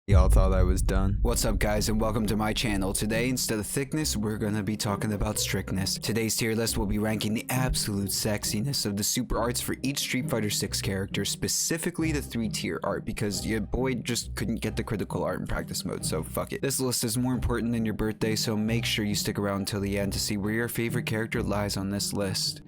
Y'all thought I was done. What's up, guys, and welcome to my channel. Today, instead of thickness, we're gonna be talking about strictness. Today's tier list will be ranking the absolute sexiness of the super arts for each Street Fighter 6 character, specifically the 3-tier art, because your boy just couldn't get the critical art in practice mode, so fuck it. This list is more important than your birthday, so make sure you stick around until the end to see where your favorite character lies on this list.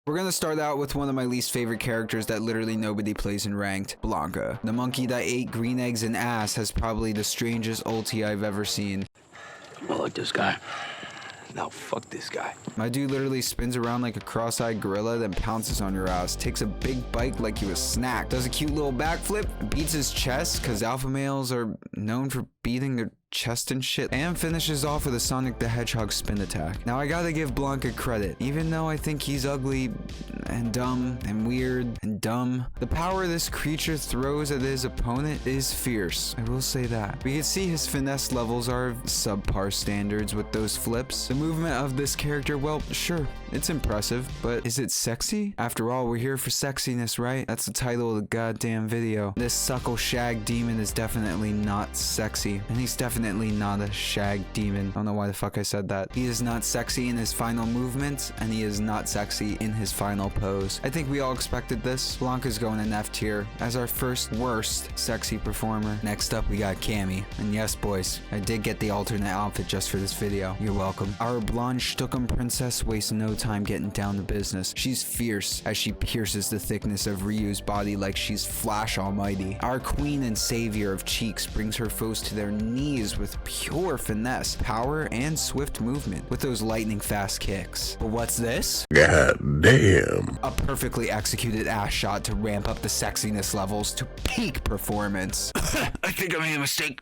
We're gonna start out with one of my least favorite characters that literally nobody plays in ranked, Blanca. The monkey that ate green eggs and ass has probably the strangest ulti I've ever seen. I like this guy. Now fuck this guy. My dude literally spins around like a cross-eyed gorilla, then pounces on your ass, takes a big bite like you a snack, does a cute little backflip, beats his chest, cause alpha males are known for beating their chest and shit, and finishes off with a Sonic the Hedgehog spin attack. Now I gotta give Blanca credit, even though I think he's ugly and dumb and weird and dumb. The power this creature throws at his opponent is fierce, I will say that. We can see his finesse levels are subpar standards with those flips. The movement of this character, well, sure, it's impressive, but is it sexy? After all, we're here for sexiness, right? That's the title of the goddamn video. This suckle shag demon is definitely not sexy, and he's definitely not a shag demon. I don't know why the fuck I said that. He is not sexy in his final movements, and he is not sexy in his final pose. I think we all expected this. Blanca's going in F tier as our first worst sexy performer. Next up, we got Cammy. And yes, boys, I did get the alternate outfit just for this video. You're welcome. Our blonde Stuckum princess wastes no time getting down to business. She's fierce as she pierces the thickness of Ryu's body like she's Flash Almighty. Our queen and savior of cheeks brings her foes to their knees with pure finesse, power, and swift movement with those lightning fast kicks. But what's this? God damn. A perfectly executed ass shot to ramp up the sexiness levels to peak performance. I think I made a mistake.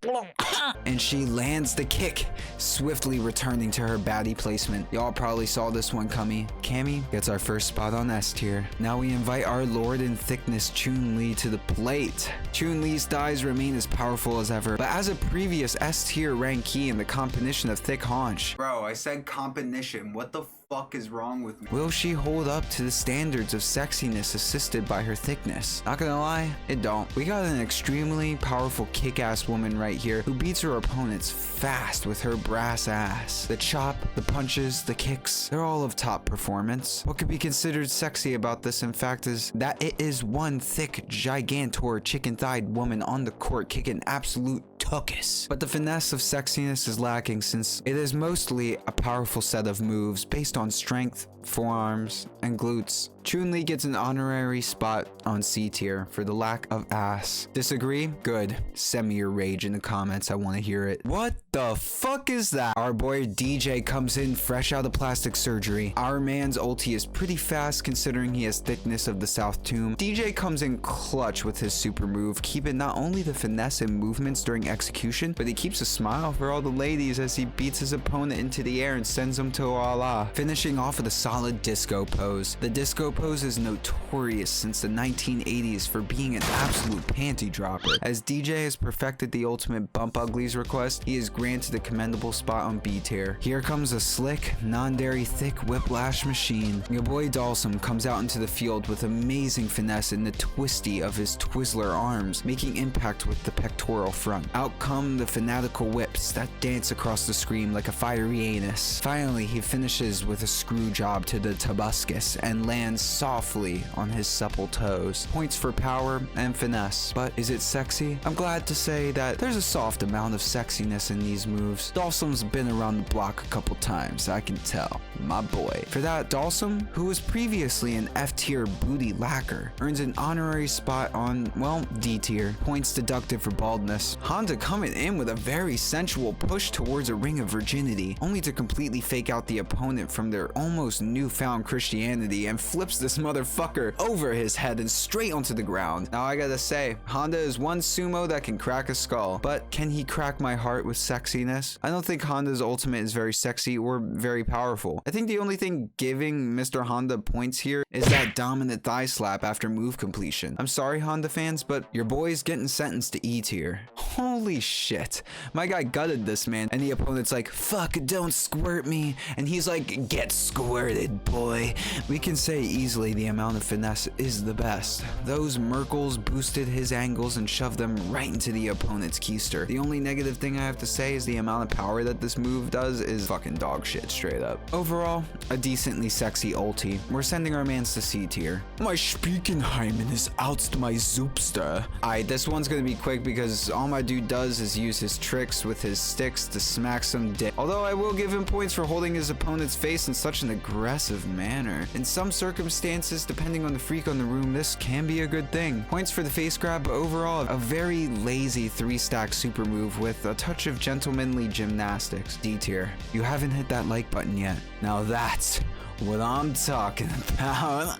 And she lands the kick, swiftly returning to her baddie placement. Y'all probably saw this one coming. Cammy gets our first spot on S tier. Now we invite our lord in thickness Chun-Li to the plate. Chun-Li's thighs remain as powerful as ever, but as a previous S tier rankee in the combination of thick haunch. Bro, I said combination. What the fuck is wrong with me? Will she hold up to the standards of sexiness assisted by her thickness? Not gonna lie, it don't. We got an extremely powerful kick-ass woman right here who beats her opponents fast with her brass ass. The chop, the punches, the kicks, they're all of top performance. What could be considered sexy about this, in fact, is that it is one thick, gigantor, chicken-thighed woman on the court kicking absolute tuckus. But the finesse of sexiness is lacking since it is mostly a powerful set of moves based on strength, forearms, and glutes. Chun-Li gets an honorary spot on C tier for the lack of ass. Disagree? Good. Send me your rage in the comments, I want to hear it. What the fuck is that? Our boy DJ comes in fresh out of plastic surgery. Our man's ulti is pretty fast considering he has thickness of the South Tomb. DJ comes in clutch with his super move, keeping not only the finesse and movements during execution, but he keeps a smile for all the ladies as he beats his opponent into the air and sends them to Allah, finishing off with a solid disco pose. The disco pose is notorious since the 1980s for being an absolute panty dropper. As DJ has perfected the ultimate bump uglies request, he is granted a commendable spot on B tier. Here comes a slick, non-dairy thick whiplash machine. Your boy Dalsum comes out into the field with amazing finesse in the twisty of his Twizzler arms, making impact with the pectoral front. Out come the fanatical whips that dance across the screen like a fiery anus. Finally, he finishes with a screw job to the Tabasco and lands softly on his supple toes. Points for power and finesse. But is it sexy? I'm glad to say that there's a soft amount of sexiness in these moves. Dalsum's been around the block a couple times, I can tell. My boy. For that, Dalsum, who was previously an F tier booty lacquer, earns an honorary spot on, well, D tier. Points deducted for baldness. Honda coming in with a very sensual push towards a ring of virginity, only to completely fake out the opponent from their almost newfound Christianity and flips slaps this motherfucker over his head and straight onto the ground. Now I gotta say, Honda is one sumo that can crack a skull, but can he crack my heart with sexiness? I don't think Honda's ultimate is very sexy or very powerful. I think the only thing giving Mr. Honda points here is that dominant thigh slap after move completion. I'm sorry, Honda fans, but your boy's getting sentenced to E tier. Holy shit. My guy gutted this man, and the opponent's like, fuck, don't squirt me. And he's like, get squirted, boy. We can say easily the amount of finesse is the best. Those Merkles boosted his angles and shoved them right into the opponent's keister. The only negative thing I have to say is the amount of power that this move does is fucking dog shit straight up. Overall, a decently sexy ulti. We're sending our mans to C tier. My Spiekenheimen is oust my Zoopster. Alright, this one's gonna be quick because all my dude does is use his tricks with his sticks to smack some dick. Although I will give him points for holding his opponent's face in such an aggressive manner. In some circumstances, depending on the freak on the room, this can be a good thing. Points for the face grab, but overall, a very lazy 3-stack super move with a touch of gentlemanly gymnastics. D tier. You haven't hit that like button yet. Now that's what I'm talking about.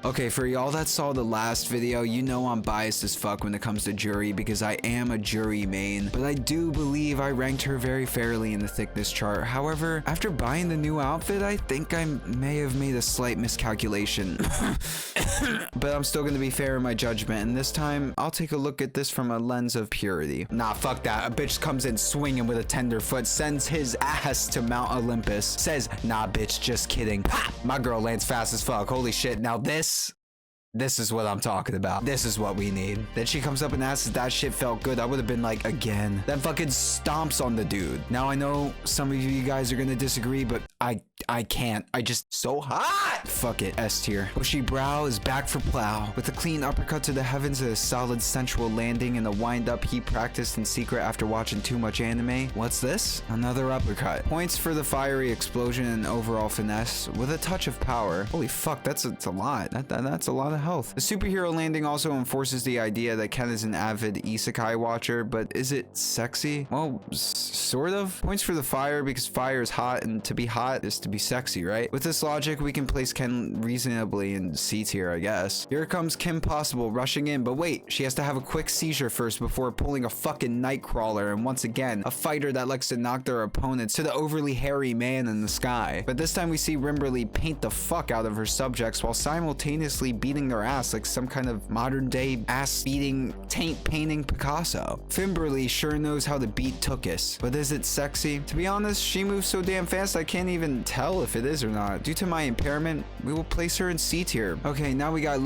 Okay, for y'all that saw the last video, you know I'm biased as fuck when it comes to jury because I am a jury main, but I do believe I ranked her very fairly in the thickness chart. However, after buying the new outfit, I think I may have made a slight miscalculation. But I'm still gonna be fair in my judgment, and this time, I'll take a look at this from a lens of purity. Nah, fuck that. A bitch comes in swinging with a tender foot, sends his ass to Mount Olympus, says, nah, bitch, just kidding. Ha! My girl lands fast as fuck. Holy shit. Now this is what I'm talking about. This is what we need. Then she comes up and asks if that shit felt good. I would have been like, again. Then fucking stomps on the dude. Now I know some of you guys are gonna disagree, but I can't. I just so hot. Fuck it. S tier. Bushy brow is back for plow. With a clean uppercut to the heavens, a solid sensual landing, and a wind up he practiced in secret after watching too much anime. What's this? Another uppercut. Points for the fiery explosion and overall finesse with a touch of power. Holy fuck, that's a lot. That's a lot of health. The superhero landing also enforces the idea that Ken is an avid isekai watcher, but is it sexy? Well, sort of. Points for the fire because fire is hot, and to be hot is to be sexy, right? With this logic, we can place Ken reasonably in C tier, I guess. Here comes Kim Possible rushing in, but wait, she has to have a quick seizure first before pulling a fucking Nightcrawler, and once again, a fighter that likes to knock their opponents to the overly hairy man in the sky. But this time we see Rimberly paint the fuck out of her subjects while simultaneously beating their ass like some kind of modern day ass beating taint painting Picasso. Fimberly sure knows how to beat Tookus, but is it sexy? To be honest, she moves so damn fast I can't even tell if it is or not. Due to my impairment, we will place her in C tier. Okay, now we got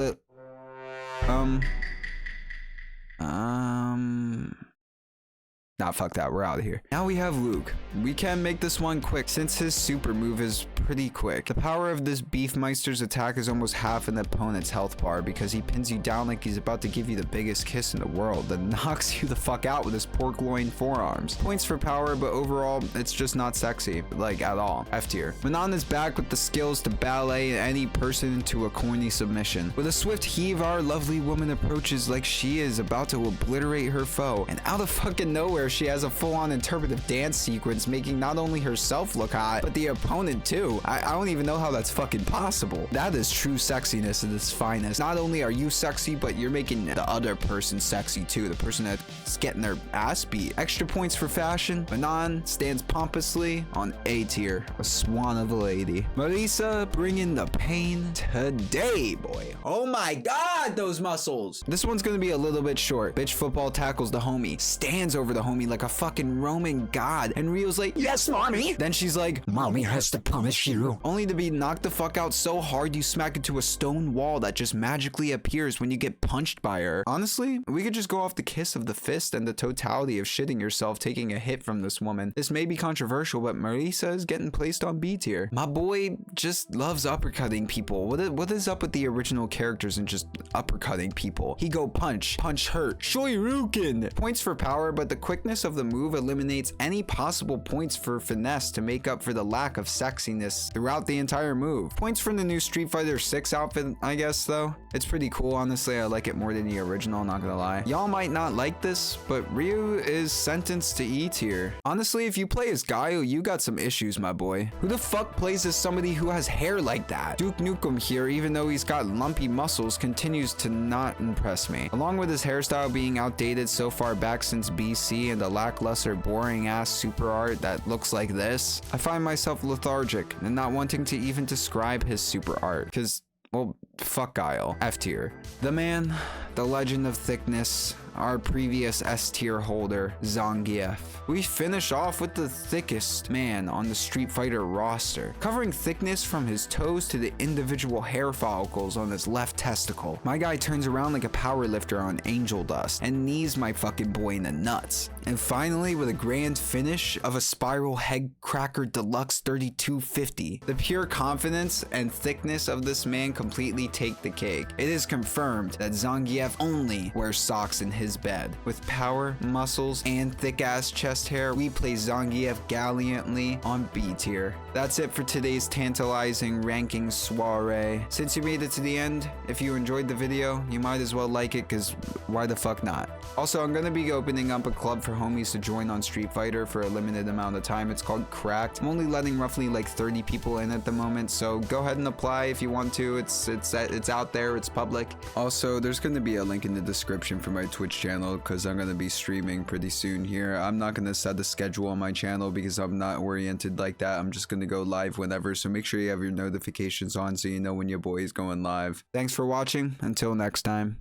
Nah, fuck that. We're out of here. Now we have Luke. We can make this one quick since his super move is pretty quick. The power of this Beefmeister's attack is almost half an opponent's health bar because he pins you down like he's about to give you the biggest kiss in the world, then knocks you the fuck out with his pork loin forearms. Points for power, but overall, it's just not sexy, like at all. F tier. Manon is back with the skills to ballet any person into a corny submission. With a swift heave, our lovely woman approaches like she is about to obliterate her foe, and out of fucking nowhere, she has a full-on interpretive dance sequence, making not only herself look hot, but the opponent too. I don't even know how that's fucking possible. That is true sexiness at its finest. Not only are you sexy, but you're making the other person sexy too, the person that's getting their ass beat. Extra points for fashion. Manon stands pompously on A tier, a swan of a lady. Marisa bringing the pain today, boy. Oh my god, those muscles. This one's gonna be a little bit short. Bitch football tackles the homie, stands over the homie like a fucking Roman god, and Rio's like, yes, mommy. Then she's like, mommy has to punish you. Only to be knocked the fuck out so hard you smack into a stone wall that just magically appears when you get punched by her. Honestly, we could just go off the kiss of the fist and the totality of shitting yourself taking a hit from this woman. This may be controversial, but Marisa is getting placed on B tier. My boy just loves uppercutting people. What is up with the original characters and just uppercutting people. He go punch, punch hurt, shoryuken. Points for power, but the quickness of the move eliminates any possible points for finesse to make up for the lack of sexiness throughout the entire move. Points from the new Street Fighter 6 outfit, I guess, though. It's pretty cool, honestly. I like it more than the original, not gonna lie. Y'all might not like this, but Ryu is sentenced to E tier. Honestly, if you play as Gaio, you got some issues, my boy. Who the fuck plays as somebody who has hair like that? Duke Nukem here, even though he's got lumpy muscles, continues to not impress me. Along with his hairstyle being outdated so far back since BC and a lackluster, boring-ass super art that looks like this, I find myself lethargic and not wanting to even describe his super art, because, well, fuck Guile. F tier. The man, the legend of thickness, our previous S tier holder, Zangief. We finish off with the thickest man on the Street Fighter roster, covering thickness from his toes to the individual hair follicles on his left testicle. My guy turns around like a power lifter on angel dust and knees my fucking boy in the nuts. And finally, with a grand finish of a Spiral Head Cracker Deluxe 3250, the pure confidence and thickness of this man completely take the cake. It is confirmed that Zangief only wears socks in his bed. With power, muscles, and thick-ass chest hair, we play Zangief gallantly on B tier. That's it for today's tantalizing ranking soiree. Since you made it to the end, if you enjoyed the video, you might as well like it, because why the fuck not? Also, I'm gonna be opening up a club for homies to join on Street Fighter for a limited amount of time. It's called Cracked. I'm only letting roughly like 30 people in at the moment, so go ahead and apply if you want to. It's out there, it's public. Also, there's gonna be a link in the description for my Twitch channel, because I'm gonna be streaming pretty soon here. I'm not gonna set a schedule on my channel because I'm not oriented like that. I'm just gonna go live whenever, so make sure you have your notifications on so you know when your boy is going live. Thanks for watching. Until next time.